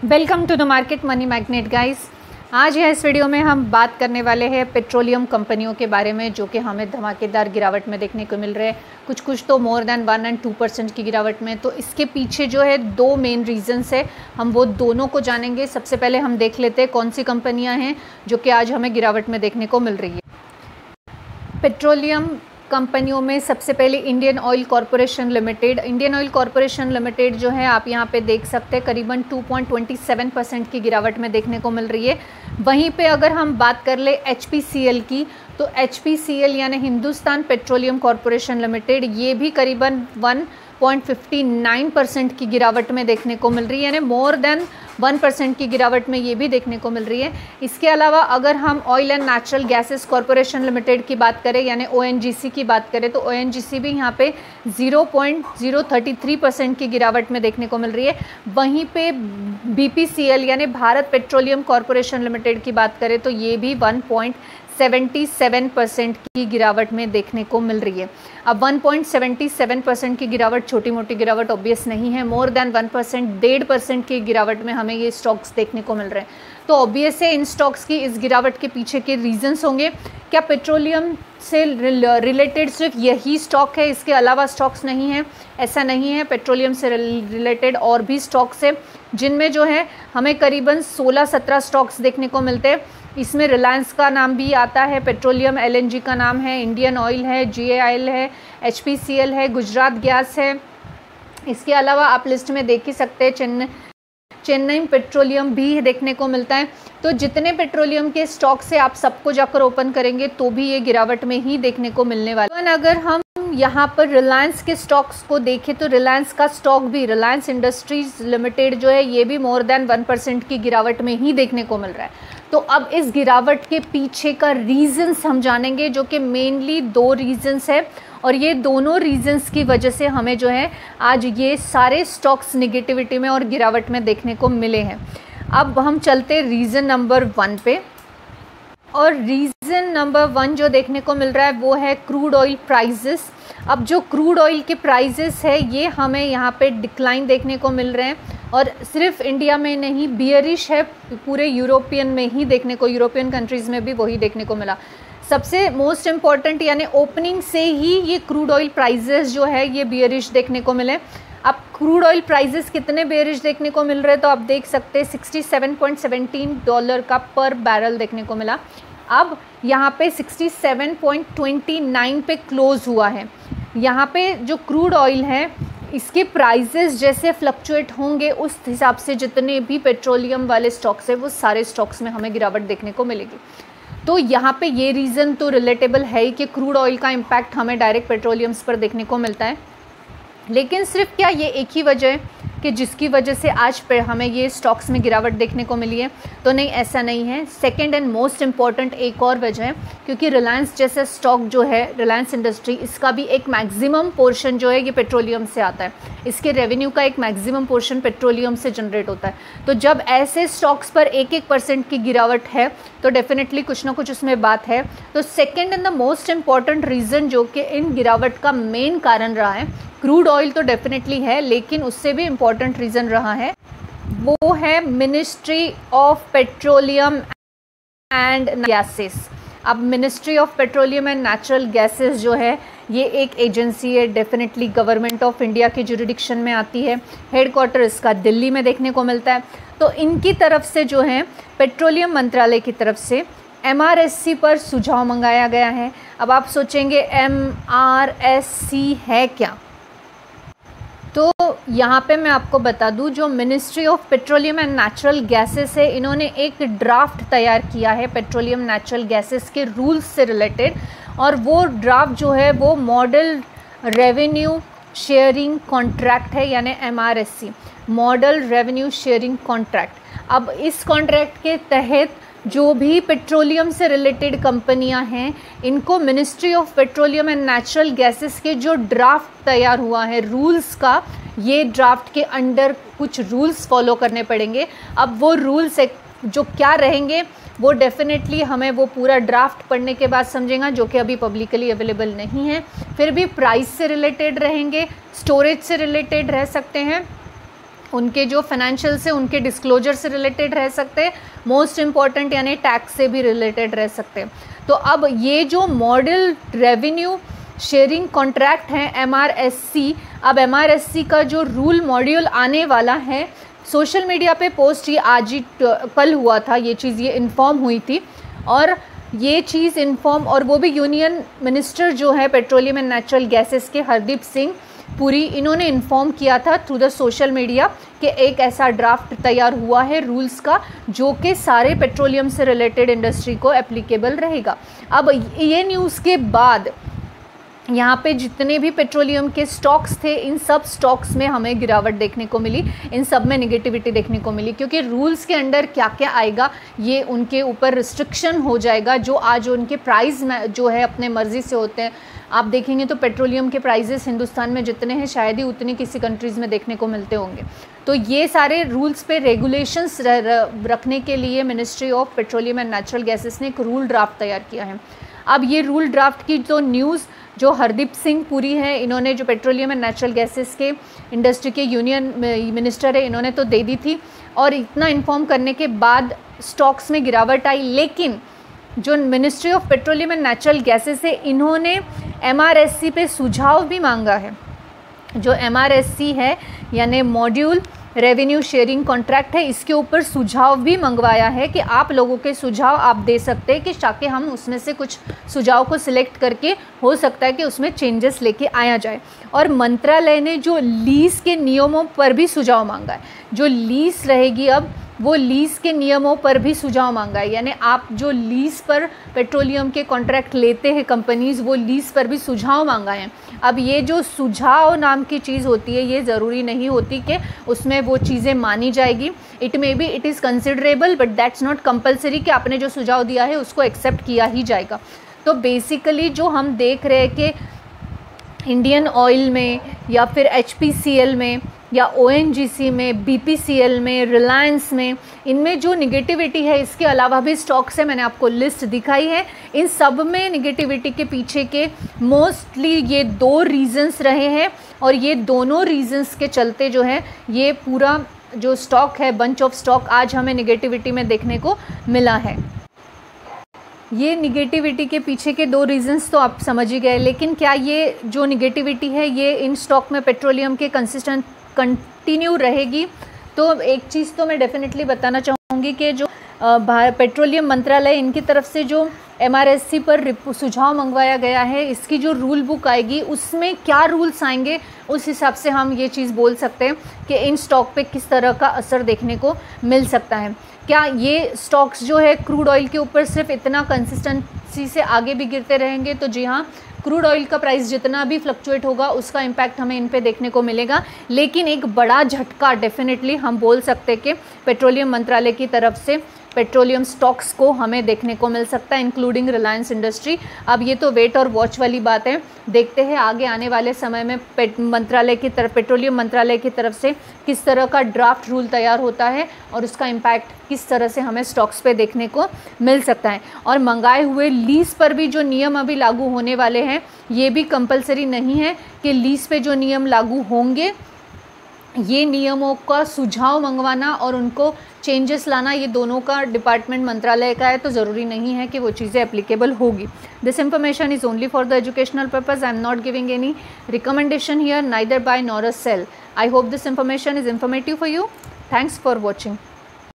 Welcome to the market money magnet guys. आज है इस वीडियो में हम बात करने वाले हैं पेट्रोलियम कंपनियों के बारे में, जो कि हमें धमाकेदार गिरावट में देखने को मिल रहे हैं। कुछ तो मोर देन 1 और 2% की गिरावट में। तो इसके पीछे जो है दो मेन रीजंस है, हम वो दोनों को जानेंगे। सबसे पहले हम देख लेते हैं कौन सी कंपनियां हैं जो कि आज हमें गिरावट में देखने को मिल रही है। पेट्रोलियम कंपनियों में सबसे पहले Indian oil corporation limited. Indian oil corporation limited जो है आप यहाँ पे देख सकते हैं करीबन 2.27% की गिरावट में देखने को मिल रही है। वहीं पे अगर हम बात कर ले HPCL की, तो HPCL यानी हिंदुस्तान पेट्रोलियम कॉरपोरेशन लिमिटेड, ये भी करीबन 1.59% की गिरावट में देखने को मिल रही है, यानी मोर देन 1% की गिरावट में ये भी देखने को मिल रही है। इसके अलावा अगर हम oil and natural gases corporation limited की बात करें यानी ONGC की बात करें, तो ONGC भी यहाँ पे 0.033% की गिरावट में देखने को मिल रही है। वहीं पे BPCL यानी भारत पेट्रोलियम कॉरपोरेशन लिमिटेड की बात करें तो ये भी 1.77% की गिरावट में देखने को मिल रही है। अब 1.77% की गिरावट छोटी मोटी गिरावट ऑब्वियस नहीं है। मोर देन 1%, 1.5% की गिरावट में हमें ये स्टॉक्स देखने को मिल रहे हैं। तो ऑब्वियस है इन स्टॉक्स की इस गिरावट के पीछे के रीजंस होंगे। क्या पेट्रोलियम से रिलेटेड सिर्फ यही स्टॉक है, इसके अलावा स्टॉक्स नहीं है? ऐसा नहीं है। पेट्रोलियम से रिलेटेड और भी स्टॉक्स है जिनमें जो है हमें करीबन 16-17 स्टॉक्स देखने को मिलते हैं। इसमें रिलायंस का नाम भी आता है, पेट्रोलियम LNG का नाम है, इंडियन ऑयल है, GAIL है, HPCL है, गुजरात गैस है। इसके अलावा आप लिस्ट में देख ही सकते हैं चेन्नई पेट्रोलियम भी देखने को मिलता है। तो जितने पेट्रोलियम के स्टॉक से आप सबको जाकर ओपन करेंगे तो भी ये गिरावट में ही देखने को मिलने वाला है। अगर हम यहाँ पर रिलायंस के स्टॉक्स को देखें तो रिलायंस का स्टॉक भी, रिलायंस इंडस्ट्रीज लिमिटेड जो है, ये भी मोर देन 1% की गिरावट में ही देखने को मिल रहा है। तो अब इस गिरावट के पीछे का रीजंस हम जानेंगे, जो कि मेनली दो रीजंस है, और ये दोनों रीजंस की वजह से हमें जो है आज ये सारे स्टॉक्स निगेटिविटी में और गिरावट में देखने को मिले हैं। अब हम चलते रीज़न नंबर 1 पे, और रीज़न नंबर 1 जो देखने को मिल रहा है वो है क्रूड ऑयल प्राइजेस। अब जो क्रूड ऑयल के प्राइजेस है ये हमें यहाँ पे डिक्लाइन देखने को मिल रहे हैं, और सिर्फ इंडिया में नहीं, बियरिश है पूरे यूरोपियन में ही देखने को, यूरोपियन कंट्रीज़ में भी वही देखने को मिला। सबसे मोस्ट इम्पॉर्टेंट यानी ओपनिंग से ही ये क्रूड ऑयल प्राइजेस जो है ये बियरिश देखने को मिले। अब क्रूड ऑयल प्राइजेस कितने बेरिश देखने को मिल रहे हैं तो आप देख सकते हैं $67.17 का पर बैरल देखने को मिला। अब यहाँ पे 67.29 पे क्लोज हुआ है। यहाँ पे जो क्रूड ऑयल है इसके प्राइजेस जैसे फ्लक्चुएट होंगे उस हिसाब से जितने भी पेट्रोलियम वाले स्टॉक्स है वो सारे स्टॉक्स में हमें गिरावट देखने को मिलेगी। तो यहाँ पे ये रीज़न तो रिलेटेबल है ही कि क्रूड ऑयल का इम्पैक्ट हमें डायरेक्ट पेट्रोलियम्स पर देखने को मिलता है। लेकिन सिर्फ क्या ये एक ही वजह है कि जिसकी वजह से आज पर हमें ये स्टॉक्स में गिरावट देखने को मिली है? तो नहीं, ऐसा नहीं है। सेकंड एंड मोस्ट इम्पॉर्टेंट एक और वजह है, क्योंकि रिलायंस जैसा स्टॉक जो है, रिलायंस इंडस्ट्री, इसका भी एक मैक्सिमम पोर्शन जो है ये पेट्रोलियम से आता है। इसके रेवेन्यू का एक मैक्सिमम पोर्शन पेट्रोलियम से जनरेट होता है। तो जब ऐसे स्टॉक्स पर 1% की गिरावट है तो डेफिनेटली कुछ ना कुछ उसमें बात है। तो second and the most important reason जो कि इन गिरावट का मेन कारण रहा है, क्रूड ऑयल तो डेफिनेटली है, लेकिन उससे भी इम्पॉर्टेंट रीज़न रहा है वो है ministry of petroleum and gases. अब ministry of petroleum and natural gases जो है ये एक एजेंसी है, डेफिनेटली गवर्नमेंट ऑफ इंडिया के जुरिडिक्शन में आती है। हेडक्वार्टर इसका दिल्ली में देखने को मिलता है। तो इनकी तरफ से जो है पेट्रोलियम मंत्रालय की तरफ से MRSC पर सुझाव मंगाया गया है। अब आप सोचेंगे MRSC है क्या? तो यहाँ पे मैं आपको बता दूँ, जो ministry of petroleum and natural gases है, इन्होंने एक ड्राफ्ट तैयार किया है पेट्रोलियम नेचुरल गैसेस के रूल्स से रिलेटेड, और वो ड्राफ्ट जो है वो मॉडल रेवेन्यू शेयरिंग कॉन्ट्रैक्ट है, यानी MRSC, model revenue sharing contract. अब इस कॉन्ट्रैक्ट के तहत जो भी पेट्रोलियम से रिलेटेड कंपनियां हैं, इनको ministry of petroleum and natural gases के जो ड्राफ्ट तैयार हुआ है रूल्स का, ये ड्राफ्ट के अंडर कुछ रूल्स फॉलो करने पड़ेंगे। अब वो रूल्स जो क्या रहेंगे वो डेफिनेटली हमें वो पूरा ड्राफ्ट पढ़ने के बाद समझेंगे, जो कि अभी पब्लिकली अवेलेबल नहीं है। फिर भी प्राइस से रिलेटेड रहेंगे, स्टोरेज से रिलेटेड रह सकते हैं, उनके जो फाइनेंशियल से, उनके डिस्क्लोजर से रिलेटेड रह सकते हैं, मोस्ट इम्पॉर्टेंट यानी टैक्स से भी रिलेटेड रह सकते हैं। तो अब ये जो मॉडल रेवेन्यू शेयरिंग कॉन्ट्रैक्ट हैं MRSC, अब MRSC का जो रूल मॉड्यूल आने वाला है, सोशल मीडिया पे पोस्ट ये आज ही कल हुआ था, ये चीज़ ये इन्फॉर्म हुई थी, और ये चीज़ इन्फॉर्म, और वो भी यूनियन मिनिस्टर जो है पेट्रोलियम एंड नेचुरल गैसेस के हरदीप सिंह पुरी, इन्होंने इन्फॉर्म किया था थ्रू द सोशल मीडिया कि एक ऐसा ड्राफ्ट तैयार हुआ है रूल्स का जो कि सारे पेट्रोलियम से रिलेटेड इंडस्ट्री को एप्लीकेबल रहेगा। अब ये न्यूज़ के बाद यहाँ पे जितने भी पेट्रोलियम के स्टॉक्स थे, इन सब स्टॉक्स में हमें गिरावट देखने को मिली, इन सब में नेगेटिविटी देखने को मिली, क्योंकि रूल्स के अंडर क्या क्या आएगा ये उनके ऊपर रिस्ट्रिक्शन हो जाएगा। जो आज उनके प्राइस में जो है अपने मर्ज़ी से होते हैं, आप देखेंगे तो पेट्रोलियम के प्राइजेस हिंदुस्तान में जितने हैं शायद ही उतने किसी कंट्रीज़ में देखने को मिलते होंगे। तो ये सारे रूल्स पे रेगुलेशंस रखने के लिए ministry of petroleum and natural gases ने एक रूल ड्राफ्ट तैयार किया है। अब ये रूल ड्राफ्ट की जो न्यूज़ जो हरदीप सिंह पुरी हैं, इन्होंने जो पेट्रोलियम एंड नेचुरल गैसेस के इंडस्ट्री के यूनियन मिनिस्टर है, इन्होंने तो दे दी थी, और इतना इन्फॉर्म करने के बाद स्टॉक्स में गिरावट आई। लेकिन जो ministry of petroleum and natural gases है, इन्होंने MRSC पे सुझाव भी मांगा है। जो MRSC है यानी मॉड्यूल रेवेन्यू शेयरिंग कॉन्ट्रैक्ट है, इसके ऊपर सुझाव भी मंगवाया है कि आप लोगों के सुझाव आप दे सकते हैं कि ताकि हम उसमें से कुछ सुझाव को सिलेक्ट करके हो सकता है कि उसमें चेंजेस लेके आया जाए। और मंत्रालय ने जो लीज़ के नियमों पर भी सुझाव मांगा है, जो लीज़ रहेगी अब वो लीज़ के नियमों पर भी सुझाव मांगा है, यानी आप जो लीज़ पर पेट्रोलियम के कॉन्ट्रैक्ट लेते हैं कंपनीज़, वो लीज़ पर भी सुझाव मांगा है। अब ये जो सुझाव नाम की चीज़ होती है, ये ज़रूरी नहीं होती कि उसमें वो चीज़ें मानी जाएगी। It may be it is considerable but that's not compulsory कि आपने जो सुझाव दिया है उसको एक्सेप्ट किया ही जाएगा। तो बेसिकली जो हम देख रहे हैं कि इंडियन ऑयल में या फिर HPCL में या ONGC में, BPCL में, रिलायंस में, इनमें जो निगेटिविटी है, इसके अलावा भी स्टॉक्स है, मैंने आपको लिस्ट दिखाई है, इन सब में निगेटिविटी के पीछे के मोस्टली ये 2 रीज़न्स रहे हैं, और ये दोनों रीज़न्स के चलते जो है ये पूरा जो स्टॉक है, बंच ऑफ स्टॉक आज हमें निगेटिविटी में देखने को मिला है। ये निगेटिविटी के पीछे के 2 रीज़न्स तो आप समझ ही गए, लेकिन क्या ये जो निगेटिविटी है ये इन स्टॉक में पेट्रोलियम के कंसिस्टेंट कंटिन्यू रहेगी? तो एक चीज़ तो मैं डेफिनेटली बताना चाहूँगी कि जो पेट्रोलियम मंत्रालय, इनकी तरफ से जो MRSC पर सुझाव मंगवाया गया है, इसकी जो रूल बुक आएगी उसमें क्या रूल्स आएंगे, उस हिसाब से हम ये चीज़ बोल सकते हैं कि इन स्टॉक पे किस तरह का असर देखने को मिल सकता है। क्या ये स्टॉक्स जो है क्रूड ऑयल के ऊपर सिर्फ इतना कंसिस्टेंसी से आगे भी गिरते रहेंगे? तो जी हाँ, क्रूड ऑयल का प्राइस जितना भी फ्लक्चुएट होगा उसका इम्पैक्ट हमें इन पे देखने को मिलेगा, लेकिन एक बड़ा झटका डेफिनेटली हम बोल सकते हैं कि पेट्रोलियम मंत्रालय की तरफ से पेट्रोलियम स्टॉक्स को हमें देखने को मिल सकता है, इंक्लूडिंग रिलायंस इंडस्ट्री। अब ये तो वेट और वॉच वाली बात है, देखते हैं आगे आने वाले समय में मंत्रालय की तरफ, पेट्रोलियम मंत्रालय की तरफ से किस तरह का ड्राफ्ट रूल तैयार होता है और उसका इम्पैक्ट किस तरह से हमें स्टॉक्स पे देखने को मिल सकता है। और मंगाए हुए लीज़ पर भी जो नियम अभी लागू होने वाले हैं, ये भी कंपलसरी नहीं है कि लीज़ पे जो नियम लागू होंगे, ये नियमों का सुझाव मंगवाना और उनको चेंजेस लाना, ये दोनों का डिपार्टमेंट मंत्रालय का है, तो ज़रूरी नहीं है कि वो चीज़ें एप्लीकेबल होगी। This information is only for the educational purpose. I am not giving any recommendation here, neither buy nor a sell. I hope this information is informative for you. Thanks for watching.